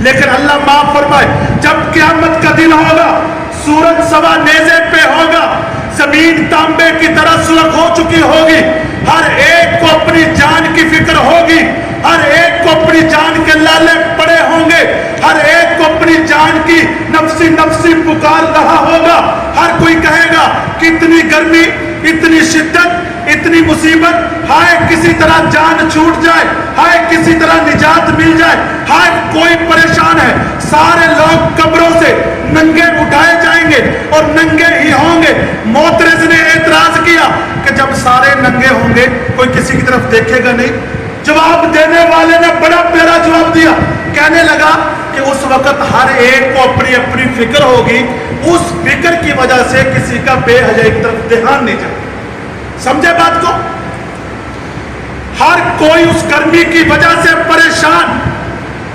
لیکن اللہ माफ फरमाए, जब क़यामत का दिन होगा, सूरज सवा नेज़े पे होगा, जमीन तांबे की तरह सुलग हो चुकी होगी, हर एक को अपनी जान की फिक्र होगी, हर एक को अपनी जान के लाले पड़े होंगे, हर एक को अपनी जान की नफ्सी नफ्सी पुकार रहा होगा. हर कोई कहेगा कि इतनी गर्मी, इतनी शिद्दत, इतनी मुसीबत, हाय किसी तरह जान छूट जाए, हाय किसी तरह निजात मिल जाए, हाय कोई परेशान है. सारे लोग कब्रों से नंगे उठाए जाएंगे और नंगे ही होंगे. मोतरज़ ने एतराज किया कि जब सारे नंगे होंगे कोई किसी की तरफ देखेगा नहीं. जवाब देने वाले ने बड़ा प्यारा जवाब दिया, कहने लगा कि उस वक्त हर एक को अपनी अपनी फिक्र होगी, उस फिक्र की वजह से किसी का बेहयाई की तरफ ध्यान नहीं जाएगा. समझे बात को? हर कोई उस गर्मी की वजह से परेशान,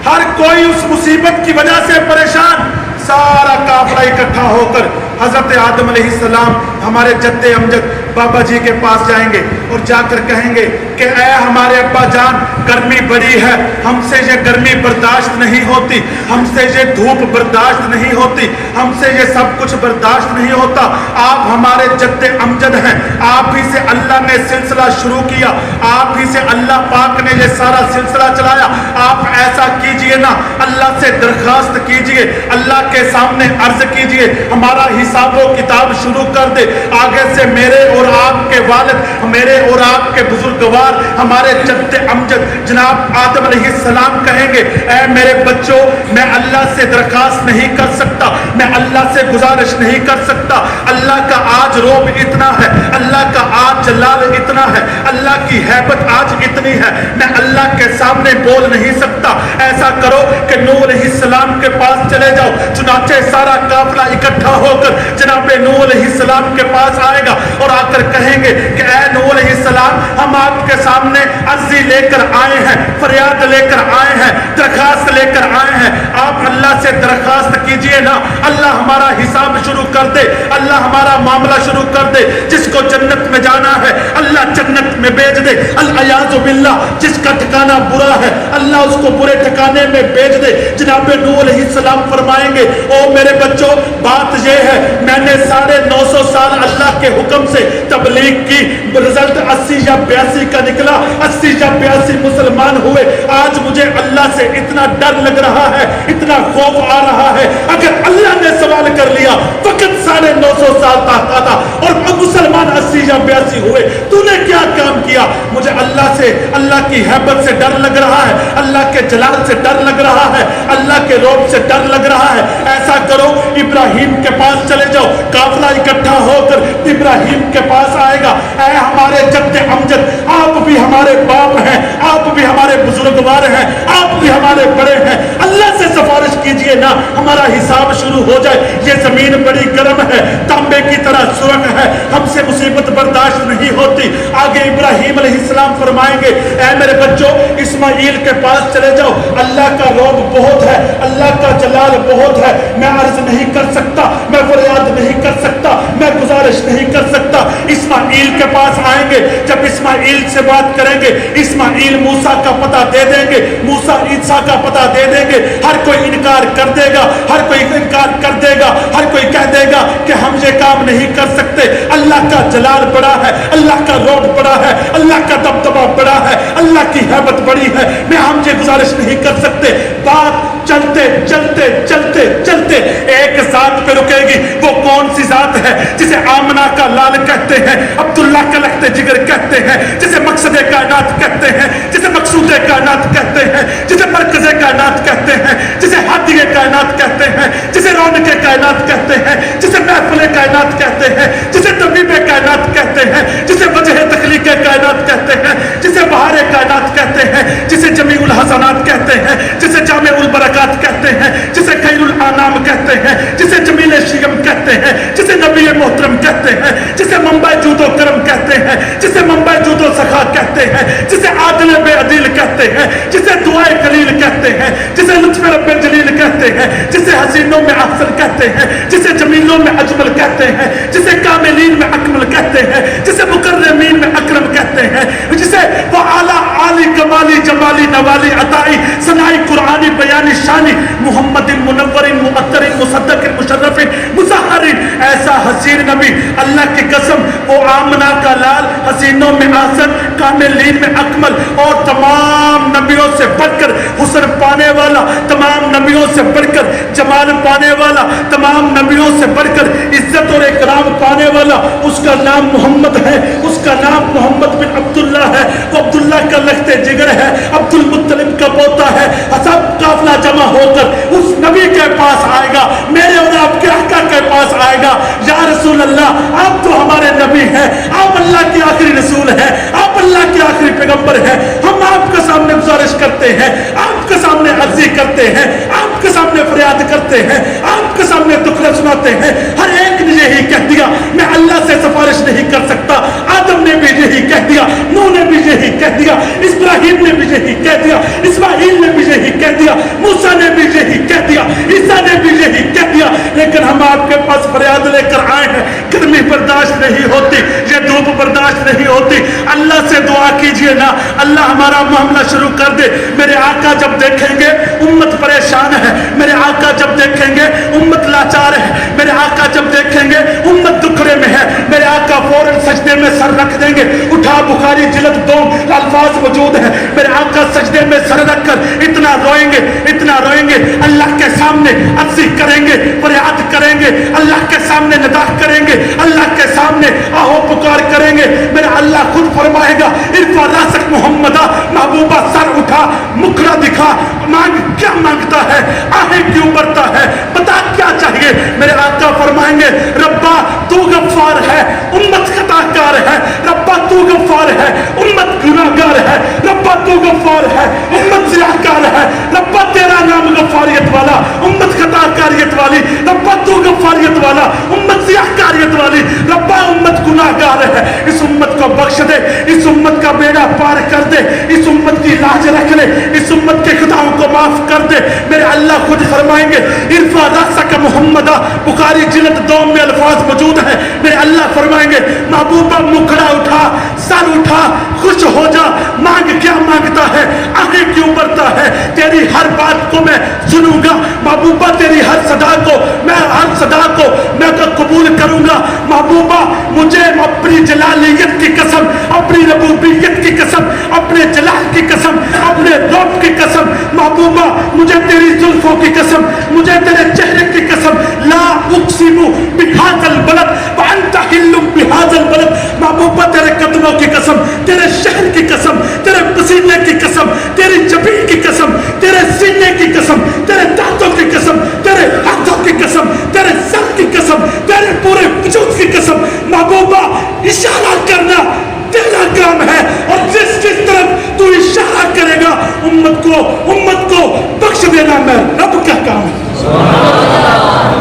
हर कोई उस मुसीबत की वजह से परेशान. सारा काफिला इकट्ठा होकर हजरत आदम अलैहिस्सलाम हमारे जद्दे अमजद बाबा जी के पास जाएंगे और जाकर कहेंगे कि ऐ हमारे अब्बा जान, गर्मी बड़ी है, हमसे ये गर्मी बर्दाश्त नहीं होती, हमसे ये धूप बर्दाश्त नहीं होती, हमसे ये सब कुछ बर्दाश्त नहीं होता. आप हमारे जद्दे अमजद हैं, आप ही से अल्लाह ने सिलसिला शुरू किया, आप ही से अल्लाह पाक ने ये सारा सिलसिला चलाया. आप ऐसा कीजिए ना, अल्लाह से दरखास्त कीजिए, अल्लाह के सामने अर्ज कीजिए, हमारा हिसाब व किताब शुरू कर दे. आगे से मेरे और आपके वालिद, मेरे और आपके बुजुर्गवार, हमारे जद्दे अमजद जनाब आदम अलैहिस्सलाम कहेंगे, ऐ मेरे बच्चों, मैं अल्लाह से दरखास्त नहीं कर सकता, मैं अल्लाह से गुजारिश नहीं कर सकता. अल्लाह का आज रोब इतना है, अल्लाह का आज जलाल इतना है, अल्लाह की हैबत आज इतनी है, मैं अल्लाह के सामने बोल नहीं सकता. ऐसा करो कि नूह अलैहिस्सलाम के पास चले जाओ. चुनाचे सारा काफिला इकट्ठा होकर जनाब नूह अलैहिस्सलाम के पास आएगा और आकर कहेंगे कि ऐ नूह अलैहिस्सलाम, हम आपके सामने अर्जी लेकर आए हैं, फरियाद लेकर आए हैं, दरखास्त लेकर आए हैं. आप अल्लाह से दरखास्त कीजिए ना, अल्लाह हमारा हिसाब शुरू कर दे, अल्लाह हमारा मामला शुरू कर दे. जिसको जन्नत में जाना है अल्लाह जन्नत में भेज दे. अल-अयाज़ु बिल्लाह, जिसका ठिकाना बुरा है अल्लाह उसको बुरे ठिकाने में भेज दे. जनाब नूह अलैहिस्सलाम फरमाएंगे, ओ मेरे बच्चों, बात यह है, मैंने 950 साल अल्लाह के हुक्म से तबलीग की, रिजल्ट 80 या 82 का निकला, 80 या 82 मुसलमान हुए. आज मुझे अल्लाह से इतना डर लग रहा है, इतना खौफ आ रहा है, अगर अल्लाह ने सवाल कर लिया, फकत 950 साल तक था और मुसलमान 80 या 82 हुए, तूने क्या काम किया? मुझे अल्लाह से, अल्लाह की हैबत से डर लग रहा है, अल्लाह के जलाल से डर लग रहा है, अल्लाह के रौब से डर लग रहा है. ऐसा करो, इब्राहिम के पास चले जाओ. काफिला इकट्ठा होकर इब्राहिम के पास आएगा, ऐ हमारे जद्दे अमजद, आप भी हमारे बाप हैं, आप भी हमारे बुजुर्गवार हैं, आप भी हमारे बड़े हैं, अल्लाह से सिफारिश कीजिए ना, हमारा हिसाब शुरू हो जाए. ये जमीन बड़ी गर्म है, तांबे की तरह सुरख है, हमसे मुसीबत बर्दाश्त नहीं होती. आगे इब्राहिम अलैहिस्सलाम फरमाएंगे, ऐ मेरे बच्चों, इस्माइल के पास चले जाओ, अल्लाह का रौब बहुत है, अल्लाह का जलाल बहुत है, मैं अर्ज नहीं कर सकता, मैं फरियाद नहीं कर सकता, मैं गुजारिश नहीं कर सकता. इस्माइल के पास आएंगे, जब इस्माइल से बात करेंगे, इस्माइल मूसा का पता दे देंगे, मूसा ईसा का पता दे देंगे. हर कोई इनकार कर देगा, हर कोई इनकार कर देगा, हर कोई कह देगा कि हम ये काम नहीं कर सकते. अल्लाह का जलाल बड़ा है, अल्लाह का रौब बड़ा है, अल्लाह का दबदबा बड़ा है, अल्लाह की हैबत बड़ी है, मैं हम ये गुजारिश नहीं कर सकते. बात चलते चलते चलते चलते एक जात पे रुकेगी. वो कौन सी जात है जिसे आमना का लाल कहते हैं, अब्दुल्ला का लखते जिगर कहते हैं, जिसे मकसद कायनात कहते हैं, जिसे मकसूद कायनात कहते हैं, जिसे मरकज़ कायनात कहते हैं, जिसे हादी कायनात कहते हैं, जिसे रौनक कायनात कहते हैं, जिसे महफिल कायनात कहते हैं, जिसे तबीब कायनात कहते हैं, जिसे वजह तखलीक कायनात कहते हैं, जिसे बहार कायनात कहते हैं, जिसे जमीउल हसनात कहते हैं, जिसे जामिउल बरकात कहते हैं, जिसे खैरुल आनाम कहते हैं, जिसे जमील शियम कहते हैं, जिसे नबी मोहतरम कहते हैं, जिसे मंबई जूदो करम कहते हैं, जिसे मंबई जूदो सखा कहते हैं, जिसे आदिल बे अदील कहते हैं, जिसे दुआए कलील कहते हैं, जिसे लुत्फ़ रब्बे जलील कहते کہتے ہیں, جسے حسینوں میں احسن کہتے ہیں, جسے جمیلوں میں اجمل کہتے ہیں, جسے کاملین میں اکمل کہتے ہیں, جسے مکرمین میں اکرم کہتے ہیں, جسے وہ اعلیٰ عالی کمالی جمالی نوالی عطائی ثنائی قرآنی بیانی شانی محمد منور مؤطر مصدق مشرف مظہر, ایسا حسین نبی اللہ کی قسم وہ آمنہ کا لال, حسینوں میں احسن, کاملین میں اکمل, اور تمام نبیوں سے بڑھ کر حسن پانے والا, تمام نبیوں سے بڑھ کر جمال پانے والا, تمام نبیوں سے بڑھ کر عزت اور اکرام پانے والا, اس کا نام محمد ہے, اس کا نام محمد بن عبداللہ ہے, وہ عبداللہ کا لخت جگر ہے, عبد المطلب کا پوتا ہے. سب قافلہ جمع ہو کر اس نبی کے پاس آئے گا, میرے اور آپ کے آقا کے پاس آئے گا. یا رسول اللہ, آپ تو ہمارے نبی ہیں, آپ اللہ کے آخری رسول ہیں, آپ اللہ کے آخری پیغمبر ہیں. ہم آپ کے سامنے گزارش کرتے ہیں, آپ کے سامنے عرضی کرتے ہیں, آپ کے سامنے فریاد کرتے ہیں, آپ کے سامنے دکھڑے سناتے ہیں. ہر ایک نے یہی کہہ دیا میں اللہ سے سفارش نہیں کر سکتا. آدم نے بھی یہی کہہ دیا, نوح نے بھی یہی کہہ دیا, ابراہیم نے بھی یہی کہہ دیا, اسماعیل نے بھی یہی کہہ دیا, موسیٰ نے بھی یہی کہہ دیا, عیسیٰ نے بھی یہی کہہ دیا. لیکن ہم آپ کے پاس فریاد لے کر آئے ہیں. گرمی برداشت نہیں ہوتی, یہ دھوپ برداشت نہیں ہوتی. اللہ سے دعا کیجئے نا, اللہ ہمارا معاملہ شروع کر دے. میرے آقا جب دیکھیں گے امت پریشان ہے, میرے آقا جب دیکھیں گے امت لاچار ہے, میرے آقا جب دیکھیں گے امت دکھڑے میں ہے, میرے آقا فوراً سجدے میں سر رکھ دیں گے. اٹھا بخاری جلد 2 الفاظ موجود ہیں. میرے آقا سجدے میں سر رکھ کر اتنا روئیں گے, اتنا روئیں گے, اللہ کے سامنے عرضی کریں گے, فریاد کریں گے, اللہ کے سامنے ندا کریں گے, اللہ کے سامنے آہو پکار کریں گے. میرا اللہ خود فرمائے گا ارفع راسک محمدہ, محبوبہ سر اٹھا, مکھڑا دکھا, مانگ, کیا مانگتا ہے, آہیں کیوں بڑھتا ہے, بتا کیا چاہیے. میرے آقا فرمائیں گے ربا تو غفار ہے, امت خطا کار ہے, ربا تو غفار ہے, امت گناہگار ہے, ربا تو غفار ہے, امت زیاکار ہے, ربا تیرا نام غفاریت والا, امت خطا کاریت والی, ربا تو غفاریت والا, امت زیاکاریت والی, ربا امت گناہگار ہے, اس امت کو بخش دے, اس امت کا بیڑا پار کر دے, اس امت کی لاج رکھ لے, اس امت کے خطاؤں کو معاف کر دے. میرے اللہ خود فرمائیں گے ارفع راسک محمدہ, بخاری جلد 2 میں الفاظ موجود ہیں. میرے اللہ فرمائیں گے محبوبہ مکھڑا اٹھا, سر اٹھا, خوش ہو جا, مانگ, کیا مانگتا ہے, آہیں کیوں بڑھتا ہے, تیری ہر بات کو میں سنوں گا. محبوبہ تیری ہر صدا کو میں, ہر صدا کو میں قبول کروں گا. محبوبہ مجھے اپنی جلالیت کی قسم, اپنی ربوبیت کی قسم, اپنے جلال کی قسم, اپنے رب کی قسم, محبوبہ مجھے تیری زلفوں کی قسم, مجھے تیرے چہرے کی قسم, لا اقسم بہذا البلد وانت حل بہذا البلد, محبوبہ تیرے قدموں کی قسم, تیرے شہر کی قسم, تیرے پسینے کی قسم, تیری جبین کی قسم, تیرے سینے کی قسم, تیرے دانتوں کی قسم, تیرے ہاتھوں کی قسم, تیرے سر کی قسم, تیرے پورے وجود کی قسم. محبوبہ اشارہ کرنا تیرا کام ہے, اور جس طرف تو اشارہ کرے گا امت کو بخش دینا میں رب کا کام ہے.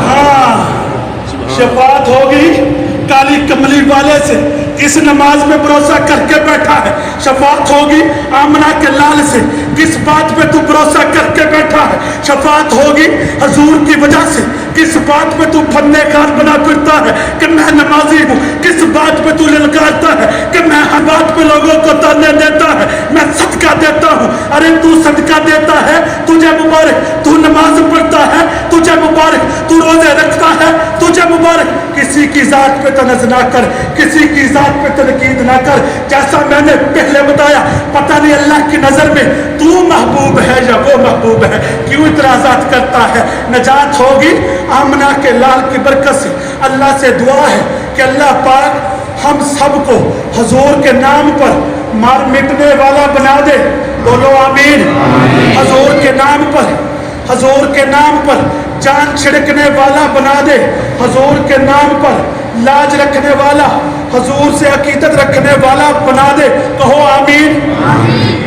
ہاں, شفاعت ہوگی کالی کملی والے سے, کس نماز میں بھروسہ کر کے بیٹھا ہے. شفاعت ہوگی آمنہ کے لال سے, کس بات پہ تو بھروسہ کر کے بیٹھا ہے. شفاعت ہوگی حضور کی وجہ سے, کس بات پہ تو پھنے کار بنا پھرتا ہے کہ میں نمازی ہوں, کس بات پہ تو للکارتا ہے کہ میں ہر بات پہ لوگوں کو تانے دیتا ہے, میں صدقہ دیتا ہوں. ارے تو صدقہ دیتا ہے, تجھے مبارک, تو نماز پڑھتا ہے, تجھے مبارک, تو روزے رکھتا ہے, تجھے مبارک. کسی کی ذات پہ تنز نہ کر, کسی کی ذات پہ تنقید نہ کر. جیسا میں نے پہلے بتایا, پتہ نہیں اللہ کی نظر میں تو محبوب ہے یا وہ محبوب ہے, کیوں اعتراضات کرتا ہے. نجات ہوگی آمنہ کے لال کی برکت سے. اللہ سے دعا ہے کہ اللہ پاک ہم سب کو حضور کے نام پر مار مٹنے والا بنا دے. بولو آمین. حضور کے نام پر, حضور کے نام پر جان چھڑکنے والا بنا دے. حضور کے نام پر لاج رکھنے والا, حضور سے عقیدت رکھنے والا بنا دے. کہو آمین.